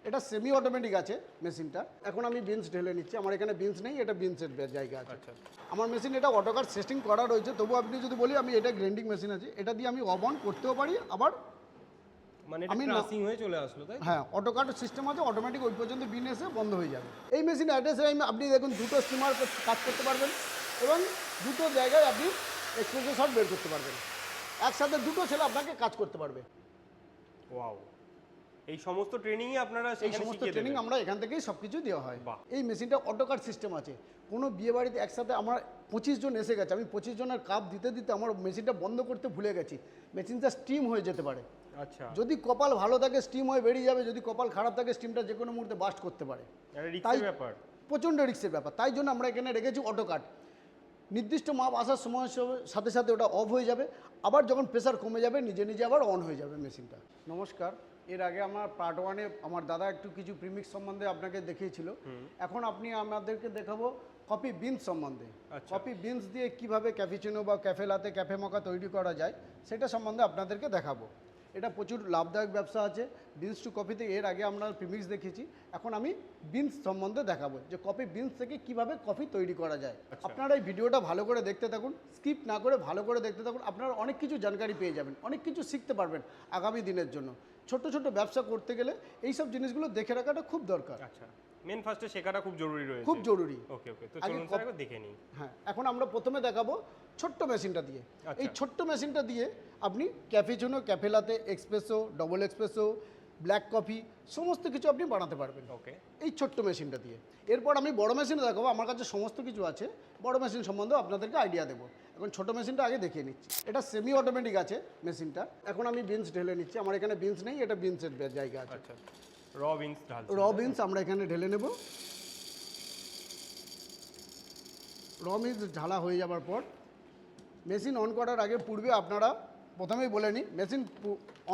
এটা semi automatic আছে মেশিনটা। এখন আমি বিনস ঢেলে নিচ্ছি, আমার এখানে বিনস নেই, এটা বিনসের জায়গা আছে। আচ্ছা, আমার মেশিন এটা অটোকাট সেটিং করা রয়েছে, তবু আপনি যদি বলি আমি এটা গ্রাইন্ডিং মেশিন আছে, এটা দিয়ে আমি অফ অন করতেও পারি, আবার মানে এটা আমি ক্রাসিং হয়ে চলে আসলো তাই তো? হ্যাঁ অটোকাট সিস্টেম আছে, অটোমেটিক ওই পর্যন্ত বিন এসে বন্ধ হয়ে যাবে। এই মেশিনে অ্যাড্রেসে আপনি দেখুন দুটো স্টিমার কাজ করতে পারবেন এবং দুটো জায়গায় আপনি এক্সপ্রেসো শট বের করতে পারবেন। একসাথে দুটো ছেলে আপনাকে কাজ করতে পারবে। ওয়াও, এই সমস্ত ট্রেনিংই আপনারা এই সেখানে সমস্ত শিখিয়ে ট্রেনিং দেবেন? আমরা এখান থেকেই সব কিছু দেওয়া হয়। বাহ। এই মেশিনটা অটোকাট সিস্টেম আছে। কোনো বিয়ে বাড়িতে একসাথে আমার 25 জন এসে গেছে, আমি 25 জনের কাপ দিতে দিতে আমার মেশিনটা বন্ধ করতে ভুলে গেছি, মেশিনটা স্টিম হয়ে যেতে পারে। আচ্ছা, যদি কপাল ভালো থাকে স্টিম হয়ে বেরিয়ে যাবে, যদি কপাল খারাপ থাকে স্টিমটা যে কোনো মুহূর্তে বাস্ট করতে পারে। এটা তাই রিস্কের ব্যাপার। প্রচণ্ড রিস্কের ব্যাপার, তাই জন্য আমরা এখানে রেখেছি অটোকাট। নির্দিষ্ট মাপ আসার সময় সাথে সাথে ওটা অফ হয়ে যাবে, আবার যখন প্রেসার কমে যাবে নিজে নিজে আবার অন হয়ে যাবে মেশিনটা। নমস্কার, এর আগে আমার পার্ট 1-এ আমার দাদা একটু কিছু প্রিমিক্স সম্বন্ধে আপনাকে দেখিয়েছিল। এখন আপনি আমাদেরকে দেখাবো কফি বিনস সম্বন্ধে। আচ্ছা। কফি বিনস দিয়ে কিভাবে ক্যাফিচিনো বা ক্যাফে লাতে, ক্যাফে মকা তৈরি করা যায় সেটা সম্বন্ধে আপনাদেরকে দেখাবো। এটা প্রচুর লাভদায়ক ব্যবসা আছে বিনস টু কফিতে। এর আগে আমরা প্রিমিক্স দেখিয়েছি, এখন আমি বিনস সম্বন্ধে দেখাবো যে কফি বিনস থেকে কিভাবে কফি তৈরি করা যায়। আপনারা এই ভিডিওটা ভালো করে দেখতে থাকুন, স্কিপ না করে ভালো করে দেখতে থাকুন, আপনারা অনেক কিছু জানকারি পেয়ে যাবেন, অনেক কিছু শিখতে পারবেন আগামী দিনের জন্য। ছোট ছোট ব্যবসা করতে গেলে এইসব জিনিসগুলো দেখে রাখাটা খুব দরকার। আচ্ছা, মেন ফার্স্টে শেখাটা খুব জরুরি রয়েছে। খুব জরুরি। ওকে ওকে, তো আগে চলুন স্যার একবার দেখে নিই। হ্যাঁ, এখন আমরা প্রথমে দেখাবো ছোট্ট মেশিনটা দিয়ে। আচ্ছা। এই ছোট্ট মেশিনটা দিয়ে আপনি cappuccino, cafe latte, espresso, double espresso, black coffee সমস্ত কিছু আপনি বানাতে পারবেন ওকে, এই ছোট্ট মেশিনটা দিয়ে। এরপর আমি বড় মেশিনে দেখাবো, আমার কাছে সমস্ত কিছু আছে, বড় মেশিন সম্বন্ধে আপনাদেরকে আইডিয়া দেবো। এখন ছোট মেশিনটা আগে দেখিয়ে নিচ্ছি। এটা সেমি অটোমেটিক আছে মেশিনটা। এখন আমি বিনস ঢেলে নিচ্ছি, আমার এখানে বিনস নেই, এটা বিনসের জায়গা আছে। আচ্ছা, র বিনস ঢালছেন? র বিনস আমরা এখানে ঢেলে নেব। র বিনস ঢালা হয়ে যাওয়ার পর মেশিন অন করার আগে পূর্বে আপনারা প্রথমেই বলে নিই, মেশিন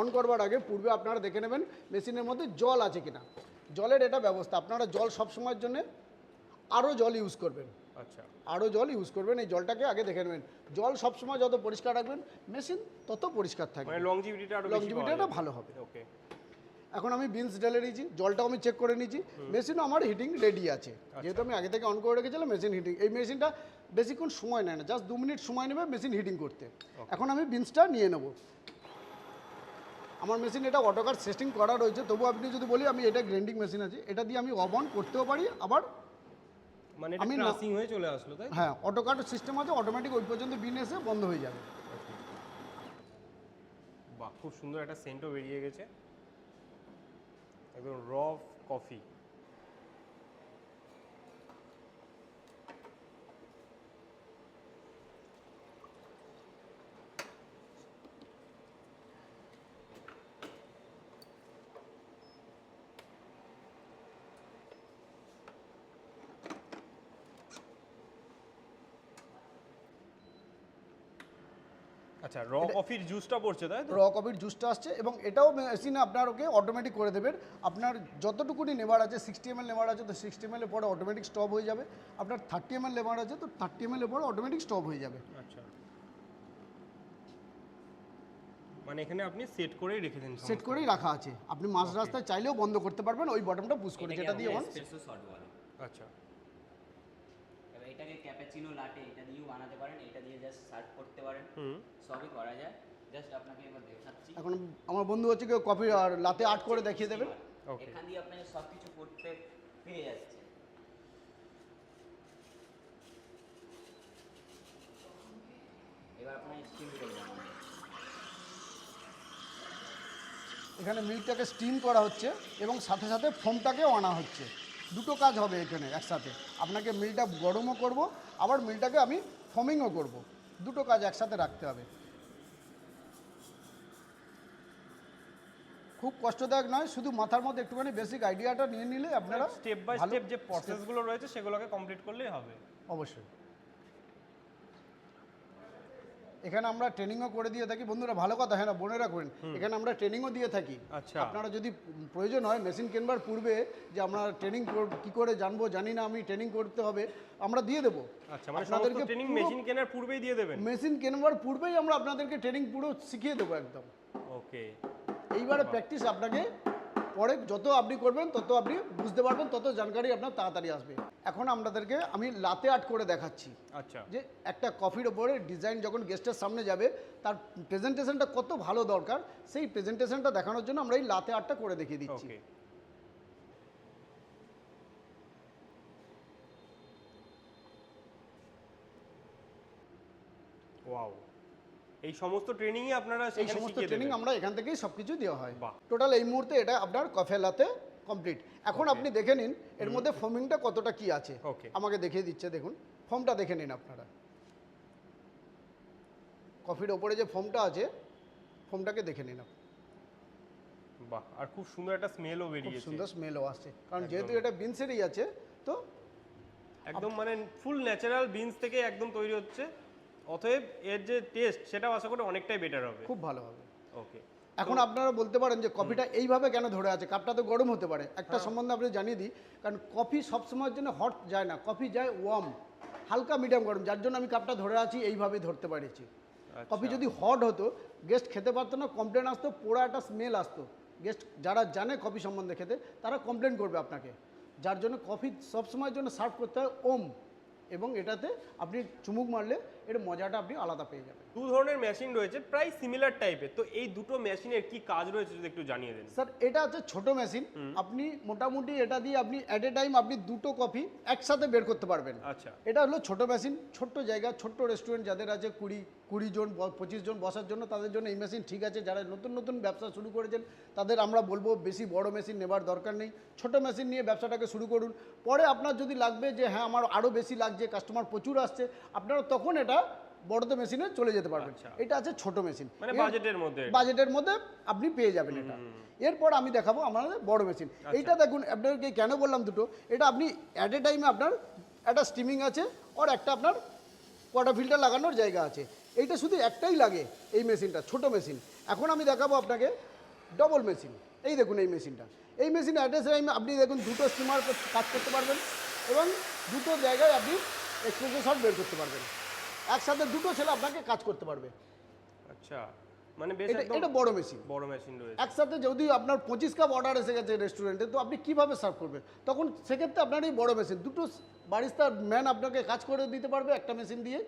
অন করবার আগে পূর্বে আপনারা দেখে নেবেন মেশিনের মধ্যে জল আছে কিনা। জলের এটা ব্যবস্থা, আপনারা জল সব সময়ের জন্য আরও জল ইউজ করবেন। আচ্ছা, আরও জল ইউজ করবেন, এই জলটাকে আগে দেখে নেবেন। জল সবসময় যত পরিষ্কার রাখবেন মেশিন তত পরিষ্কার থাকবে, মানে লংজিভিটিটা আরো বেশি লংজিভিটিটা ভালো হবে। ওকে, এখন আমি বিনস ঢেলে নিয়েছি, জলটাও আমি চেক করে নিয়েছি, মেশিনও আমার হিটিং রেডি আছে। যেহেতু আমি আগে থেকে অন করে রেখেছিলাম মেশিন হিটিং। এই মেশিনটা বেশিক্ষণ সময় নেয় না, জাস্ট 2 মিনিট সময় নেবে মেশিন হিটিং করতে। এখন আমি বিনসটা নিয়ে নেব। আমার মেশিন এটা অটোকাট সেটিং করা রয়েছে, তবু আপনি যদি বলি আমি এটা গ্রাইন্ডিং মেশিন আছে, এটা দিয়ে আমি অফ অন করতেও পারি, আবার মানে এটা আমি ক্রাসিং হয়ে চলে আসলো তাই? হ্যাঁ অটোকাট সিস্টেম আছে, অটোমেটিক ওই পর্যন্ত বিন এসে বন্ধ হয়ে যাবে। বাহ, খুব সুন্দর একটা সেন্টও বেরিয়ে গেছে, একদম র কফি। আচ্ছা, র কফির জুসটা পড়ছে তাই তো? র কফির জুসটা আসছে এবং এটাও মেশিনে আপনার ওকে অটোমেটিক করে দেবেন। আপনার যতটুকুনি নেবার আছে 60 ml নেবার আছে তো 60 ml এর পরে অটোমেটিক স্টপ হয়ে যাবে। আপনার 30 ml নেবার আছে তো 30 ml এর পরে অটোমেটিক স্টপ হয়ে যাবে। আচ্ছা, মানে এখানে আপনি সেট করেই রেখেছেন? সেট করেই রাখা আছে, আপনি মাঝ রাস্তায় চাইলেও বন্ধ করতে পারবেন ওই বটনটা পুশ করে, যেটা দিয়ে অন। এসপ্রেসো শট বলে। আচ্ছা, এবার এটাকে ক্যাপাচিনো লাটে এটা দিয়েও বানাতে পারেন, এটা দিয়ে জাস্ট সার্ভ করতে পারেন, সবই করা যায়। জাস্ট আপনাকে এবার দেখাচ্ছি। এখন আমার বন্ধু হচ্ছে কেউ কফি আর লাতে আর্ট করে দেখিয়ে দেবেন। ওকে, এখান দিয়ে আপনাকে সব কিছু করতে পেয়ে যাচ্ছে। এবার আপনাকে স্টিম করবেন। এখানে মিল্কটাকে স্টিম করা হচ্ছে এবং সাথে সাথে ফোমটাকেও আনা হচ্ছে। দুটো কাজ হবে এখানে একসাথে, আপনাকে মিলটা গরমও করব, আবার মিলটাকে আমি ফোমিংও করব, দুটো কাজ একসাথে রাখতে হবে। খুব কষ্টদায়ক নয়, শুধু মাথার মধ্যে একটুখানি বেসিক আইডিয়াটা নিয়ে নিলে আপনারা স্টেপ বাই ভালো স্টেপ যে প্রসেসগুলো রয়েছে সেগুলোকে কমপ্লিট করলেই হবে। অবশ্যই। এখানে আমরা ট্রেনিংও করে দিয়ে থাকি বন্ধুরা, ভালো কথা, হ্যাঁ না বোনেরা করেন, এখানে আমরা ট্রেনিংও দিয়ে থাকি। আচ্ছা, আপনারা যদি প্রয়োজন হয় মেশিন কেনবার পূর্বে যে আমরা ট্রেনিং কী করে জানবো জানি না, আমি ট্রেনিং করতে হবে, আমরা দিয়ে দেবো। আচ্ছা, মানে সমস্ত ট্রেনিং মেশিন কেনার পূর্বেই দিয়ে দেবেন? মেশিন কেনবার পূর্বেই আমরা আপনাদেরকে ট্রেনিং পুরো শিখিয়ে দেবো একদম। ওকে, এইবারে প্র্যাকটিস আপনাকে পরে যত আপনি করবেন তত আপনি বুঝতে পারবেন, তত জানকারি আপনার তাড়াতাড়ি আসবে। এখন আপনাদেরকে আমি লাতে আর্ট করে দেখাচ্ছি আচ্ছা, যে একটা কফির ওপরে ডিজাইন যখন গেস্টের সামনে যাবে তার প্রেজেন্টেশনটা কত ভালো দরকার, সেই প্রেজেন্টেশনটা দেখানোর জন্য আমরা এই লাতে আর্টটা করে দেখিয়ে দিচ্ছি। ওকে। ওয়াও, এই সমস্ত ট্রেনিংই আপনারা এই সেখানে সমস্ত শিখিয়ে ট্রেনিং দেবেন? আমরা এখান থেকেই সব কিছু দেওয়া হয়। বাহ। টোটাল এই মুহূর্তে এটা আপনার কফি লাতে কমপ্লিট। এখন Okay. আপনি দেখে নিন এর মধ্যে ফোমিংটা কতটা কি আছে, Okay. আমাকে দেখিয়ে দিচ্ছে। দেখুন ফোমটা দেখে নিন আপনারা, কফির ওপরে যে ফোমটা আছে ফোমটাকে দেখে নিন আপনি। বাহ, আর খুব সুন্দর একটা স্মেলও খুব বেরিয়েছে। সুন্দর স্মেলও আসছে, কারণ একদম। যেহেতু এটা বিনসেরই আছে তো একদম মানে ফুল ন্যাচারাল বিনস থেকে একদম তৈরি হচ্ছে, অতএব এর যে টেস্ট সেটাও আশা করি অনেকটাই বেটার হবে। খুব ভালো হবে। ওকে। এখন আপনারা বলতে পারেন যে কফিটা এইভাবে কেন ধরে আছে, কাপটা তো গরম হতে পারে। একটা হ্যাঁ। সম্বন্ধে আপনি জানিয়ে দিই, কারণ কফি সবসময়ের জন্য হট যায় না, কফি যায় ওয়ার্ম, হালকা মিডিয়াম গরম, যার জন্য আমি কাপটা ধরে আছি এইভাবে ধরতে পারছি। কফি যদি হট হতো গেস্ট খেতে পারতো না, কমপ্লেন আসতো, পোড়া একটা স্মেল আসতো। গেস্ট যারা জানে কফি সম্বন্ধে খেতে তারা কমপ্লেন করবে আপনাকে, যার জন্য কফি সবসময়ের জন্য সার্ভ করতে হয় ওম, এবং এটাতে আপনি চুমুক মারলে এর মজাটা আপনি আলাদা পেয়ে যাবেন। দু ধরনের মেশিন রয়েছে প্রায় সিমিলার টাইপের, তো এই দুটো মেশিনের কি কাজ রয়েছে যদি একটু জানিয়ে দেন। স্যার এটা হচ্ছে ছোট মেশিন, আপনি মোটামুটি এটা দিয়ে আপনি অ্যাট এ টাইম আপনি দুটো কফি একসাথে বের করতে পারবেন। আচ্ছা, এটা হলো ছোট মেশিন, ছোট্ট জায়গা, ছোট্ট রেস্টুরেন্ট যাদের আছে 20 জন 25 জন বসার জন্য, তাদের জন্য এই মেশিন ঠিক আছে। যারা নতুন নতুন ব্যবসা শুরু করেছেন তাদের আমরা বলবো বেশি বড় মেশিন নেবার দরকার নেই, ছোট মেশিন নিয়ে ব্যবসাটাকে শুরু করুন। পরে আপনার যদি লাগবে যে হ্যাঁ আমার আরও বেশি লাগছে, কাস্টমার প্রচুর আসছে, আপনারা তখন এটা বড়তে মেশিনে চলে যেতে পারবেন। আচ্ছা। এটা আছে ছোট মেশিন, মানে বাজেটের মধ্যে। বাজেটের মধ্যে আপনি পেয়ে যাবেন এটা। এরপর আমি দেখাবো আমাদের বড় মেশিন। এইটা দেখুন, আপনাদেরকে কেন বললাম দুটো, এটা আপনি অ্যাট এ টাইমে আপনার একটা স্টিমিং আছে আর একটা আপনার ওয়াটার ফিল্টার লাগানোর জায়গা আছে। এইটা শুধু একটাই লাগে এই মেশিনটা, ছোট মেশিন। এখন আমি দেখাবো আপনাকে ডবল মেশিন। এই দেখুন এই মেশিনটা, এই মেশিনে অ্যাট এ টাইমে আপনি দেখুন দুটো স্টিমার কাজ করতে পারবেন এবং দুটো জায়গায় আপনি এক্সপ্রেসো শট বের করতে পারবেন। একসাথে দুটো ছেলে আপনাকে কাজ করতে পারবে। আচ্ছা, মানে বেশ এটা একদম এটা বড় মেশিন। বড় মেশিন রয়েছে। একসাথে যদি আপনার 25 কাপ অর্ডার এসে গেছে রেস্টুরেন্টে, তো আপনি কিভাবে সার্ভ করবেন? তখন সেক্ষেত্রে আপনার এই বড় মেশিন, দুটো বারিস্তার ম্যান আপনাকে কাজ করে দিতে পারবে একটা মেশিন দিয়ে,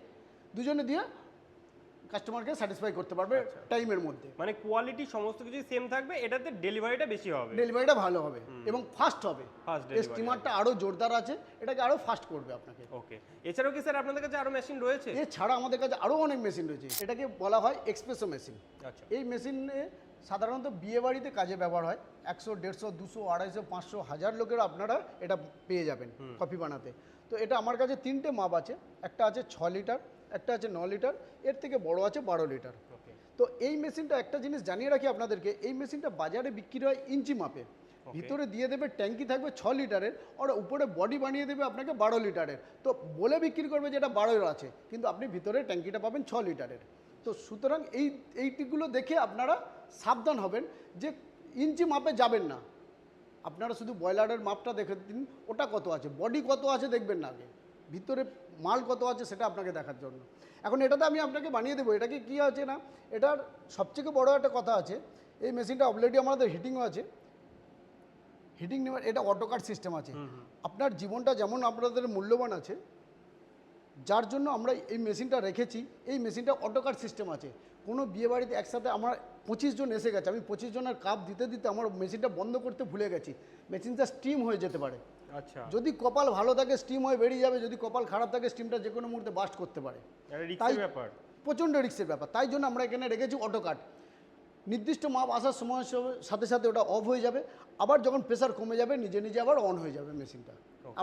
দুজনে দিয়ে কাস্টমারকে স্যাটিসফাই করতে পারবে টাইমের মধ্যে। মানে কোয়ালিটি সমস্ত কিছু সেম থাকবে, এটাতে ডেলিভারিটা বেশি হবে। ডেলিভারিটা ভালো হবে এবং ফাস্ট হবে। Fast এই delivery স্টিমারটা আরও জোরদার আছে, এটাকে আরও ফাস্ট করবে আপনাকে। ওকে। এছাড়াও কি স্যার আপনাদের কাছে আরো মেশিন রয়েছে? এছাড়া আমাদের কাছে আরও অনেক মেশিন রয়েছে, এটাকে বলা হয় এক্সপ্রেসো মেশিন। আচ্ছা, এই মেশিনে সাধারণত বিয়ে বাড়িতে কাজে ব্যবহার হয়। 100, 150, 200, 250, 500, 1000 লোকের আপনারা এটা পেয়ে যাবেন কফি বানাতে। তো এটা আমার কাছে 3টে মাপ আছে, একটা আছে 6 লিটার, একটা আছে 9 লিটার, এর থেকে বড় আছে 12 লিটার। ওকে। তো এই মেশিনটা একটা জিনিস জানিয়ে রাখি আপনাদেরকে, এই মেশিনটা বাজারে বিক্রি হয় ইঞ্চি মাপে। ভিতরে দিয়ে দেবে ট্যাঙ্কি থাকবে 6 লিটারের, আর উপরে বডি বানিয়ে দেবে আপনাকে 12 লিটারের। তো বলে বিক্রি করবে যেটা 12 আছে, কিন্তু আপনি ভিতরে ট্যাঙ্কিটা পাবেন 6 লিটারের। তো সুতরাং এইটিগুলো দেখে আপনারা সাবধান হবেন যে ইঞ্চি মাপে যাবেন না। আপনারা শুধু বয়লারের মাপটা দেখে দিন, ওটা কত আছে, বডি কত আছে দেখবেন না, আগে ভিতরে মাল কত আছে সেটা আপনাকে দেখার জন্য। এখন এটাতে আমি আপনাকে বানিয়ে দেবো। এটাকে কী আছে না, এটার সবথেকে বড় একটা কথা আছে, এই মেশিনটা অলরেডি আমাদের হিটিংও আছে। হিটিং নেওয়ার এটা অটোকাট সিস্টেম আছে। আপনার জীবনটা যেমন আপনাদের মূল্যবান আছে, যার জন্য আমরা এই মেশিনটা রেখেছি। এই মেশিনটা অটোকাট সিস্টেম আছে। কোনো বিয়েবাড়িতে একসাথে আমার 25 জন এসে গেছে, আমি 25 জনের কাপ দিতে দিতে আমার মেশিনটা বন্ধ করতে ভুলে গেছি, মেশিনটা স্টিম হয়ে যেতে পারে। আচ্ছা, যদি কপাল ভালো থাকে স্টিম হয়ে বেরিয়ে যাবে, যদি কপাল খারাপ থাকে স্টিমটা যে কোনো মুহূর্তে বাস্ট করতে পারে। এটা রিস্কের ব্যাপার। প্রচণ্ড রিস্কের ব্যাপার। তাই জন্য আমরা এখানে রেখেছি অটোকাট। নির্দিষ্ট মাপ আসার সময় সাথে সাথে ওটা অফ হয়ে যাবে, আবার যখন প্রেসার কমে যাবে নিজে নিজে আবার অন হয়ে যাবে মেশিনটা।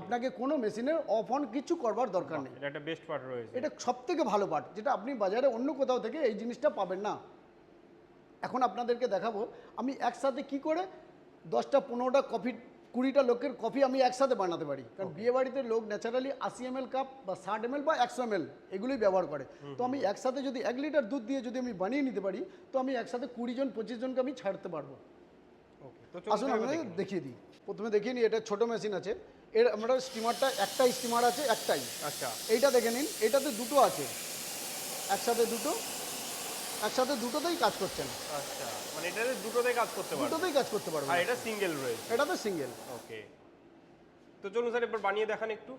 আপনাকে কোনো মেশিনের অফ অন কিছু করবার দরকার নেই। এটা একটা বেস্ট পার্ট রয়েছে। এটা সবথেকে ভালো পার্ট, যেটা আপনি বাজারে অন্য কোথাও থেকে এই জিনিসটা পাবেন না। এখন আপনাদেরকে দেখাবো আমি একসাথে কি করে 10টা 15টা কফি 20টা লোকের কফি আমি একসাথে বানাতে পারি। কারণ বিয়ে বাড়িতে লোক ন্যাচারালি 80 ml কাপ বা 60 ml বা 100 ml এগুলোই ব্যবহার করে। তো আমি একসাথে যদি 1 লিটার দুধ দিয়ে যদি আমি বানিয়ে নিতে পারি, তো আমি একসাথে 20 জন 25 জনকে আমি ছাড়তে পারবো। ওকে, তো আসুন আমি দেখিয়ে দিই। প্রথমে দেখিয়ে নিই, এটা ছোট মেশিন আছে। এর আমরা স্টিমারটা একটাই স্টিমার আছে, একটাই। আচ্ছা, এইটা দেখে নিন, এটাতে দুটো আছে, একসাথে দুটো। একসাথে দুটোতেই কাজ করছেন, আচ্ছা, মানে এটাতে দুটোতেই কাজ করতে পারবে, দুটোতেই কাজ করতে পারবেন। আর এটা সিঙ্গেল রয়েছে। এটাতে সিঙ্গেল। ওকে, তো চলুন স্যার এবার বানিয়ে দেখান একটু।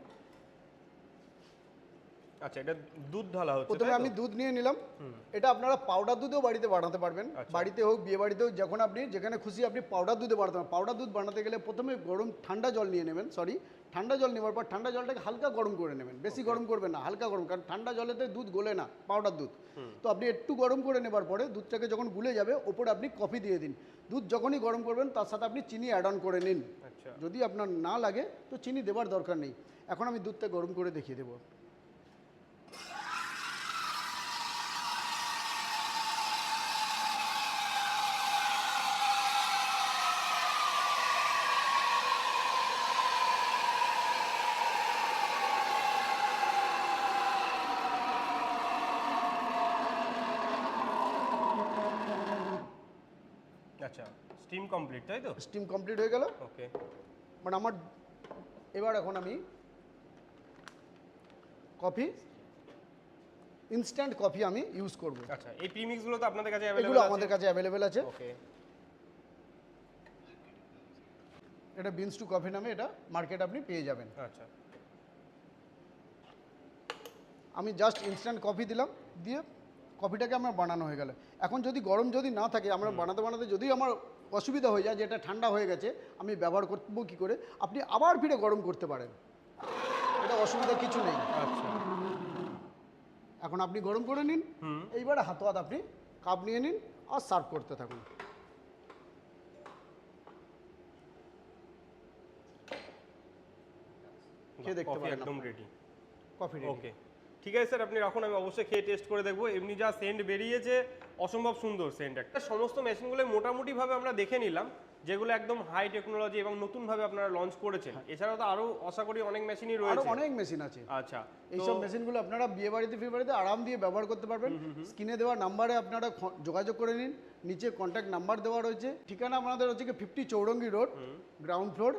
আচ্ছা, এটা দুধ ঢালা হচ্ছে, প্রথমে তাই তো? আমি দুধ নিয়ে নিলাম। এটা আপনারা পাউডার দুধেও বাড়িতে বানাতে পারবেন, আচ্ছা। বাড়িতে হোক বিয়ে বাড়িতে হোক, যখন আপনি যেখানে খুশি আপনি পাউডার দুধে বানাতে পারেন। পাউডার দুধ বানাতে গেলে প্রথমে ঠান্ডা জল নিয়ে নেবেন, ঠান্ডা জল নেওয়ার পর ঠান্ডা জলটাকে হালকা গরম করে নেবেন, বেশি গরম করবেন না, হালকা গরম, কারণ ঠান্ডা জলেতে দুধ গলে না, পাউডার দুধ। তো আপনি একটু গরম করে নেবার পরে দুধটাকে যখন গুলে যাবে ওপরে আপনি কফি দিয়ে দিন। দুধ যখনই গরম করবেন তার সাথে আপনি চিনি অ্যাড অন করে নিন। আচ্ছা, যদি আপনার না লাগে তো চিনি দেবার দরকার নেই। এখন আমি দুধটা গরম করে দেখিয়ে দেবো। আচ্ছা, স্টিম কমপ্লিট, তাই তো? স্টিম কমপ্লিট হয়ে গেল। ওকে, মানে আমার এখন আমি কফি, ইনস্ট্যান্ট কফি আমি ইউজ করব। আচ্ছা, এই প্রিমিক্স গুলো তো আপনাদের কাছে এগুলো অ্যাভেলেবল আছে? আমাদের কাছে অ্যাভেলেবেল আছে। ওকে, এটা বিনস টু কফি নামে এটা মার্কেটে আপনি পেয়ে যাবেন। আচ্ছা, আমি জাস্ট ইনস্ট্যান্ট কফি দিলাম, দিয়ে কফিটাকে আমার বানানো হয়ে গেল। এখন যদি গরম যদি না থাকে, আমরা বানাতে বানাতে যদি আমার অসুবিধা হয়ে যায় যে এটা ঠান্ডা হয়ে গেছে, আমি ব্যবহার করবো কী করে, আপনি আবার ফিরে গরম করতে পারেন, এটা অসুবিধা কিছু নেই। আচ্ছা, এখন আপনি গরম করে নিন, এইবারে হাত আপনি কাপ নিয়ে নিন আর সার্ভ করতে থাকুন। খেয়ে দেখতে কফি পারেন একদম আপনারা। রেডি। Coffee ready. ওকে, ঠিক আছে স্যার, আপনি রাখুন, আমি অবশ্যই খেয়ে টেস্ট করে দেখবো। এমনি যা সেন্ট বেরিয়েছে, অসম্ভব সুন্দর সেন্ট একটা। সমস্ত মেশিনগুলো মোটামুটিভাবে আমরা দেখে নিলাম, যেগুলো একদম হাই টেকনোলজি এবং নতুনভাবে আপনারা লঞ্চ করেছেন। এছাড়াও তো আরও আশা করি অনেক মেশিনই আরো রয়েছে। অনেক মেশিন আছে। আচ্ছা, এইসব মেশিনগুলো আপনারা বিয়ে বাড়িতে ফিয়ে বাড়িতে আরাম দিয়ে ব্যবহার করতে পারবেন। স্ক্রিনে দেওয়া নাম্বারে আপনারা যোগাযোগ করে নিন, নিচে কন্ট্যাক্ট নাম্বার দেওয়া রয়েছে। ঠিকানা আমাদের হচ্ছে কি 50 Chowringhee road, ground floor,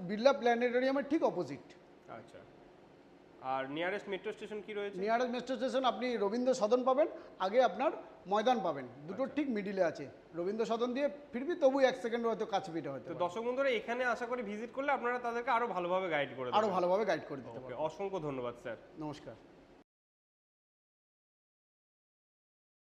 Birla প্ল্যানেটোরিয়ামের ঠিক অপোজিট। আচ্ছা, আর নিয়ারেস্ট মেট্রো স্টেশন কি রয়েছে? নিয়ারেস্ট মেট্রো স্টেশন আপনি রবীন্দ্র সদন পাবেন, আগে আপনার ময়দান পাবেন, দুটোর ঠিক মিডিলে আছে। রবীন্দ্র সদন দিয়ে ফিরবি তবু 1 সেকেন্ড হয়তো কাছে পিঠে হয়তো। তো দর্শক বন্ধুরা এখানে আশা করি ভিজিট করলে আপনারা তাদেরকে আরো ভালোভাবে গাইড করে দেবেন। আরো ভালোভাবে গাইড করে দিতে ওকে, পারবেন। অসংখ্য ধন্যবাদ স্যার। নমস্কার।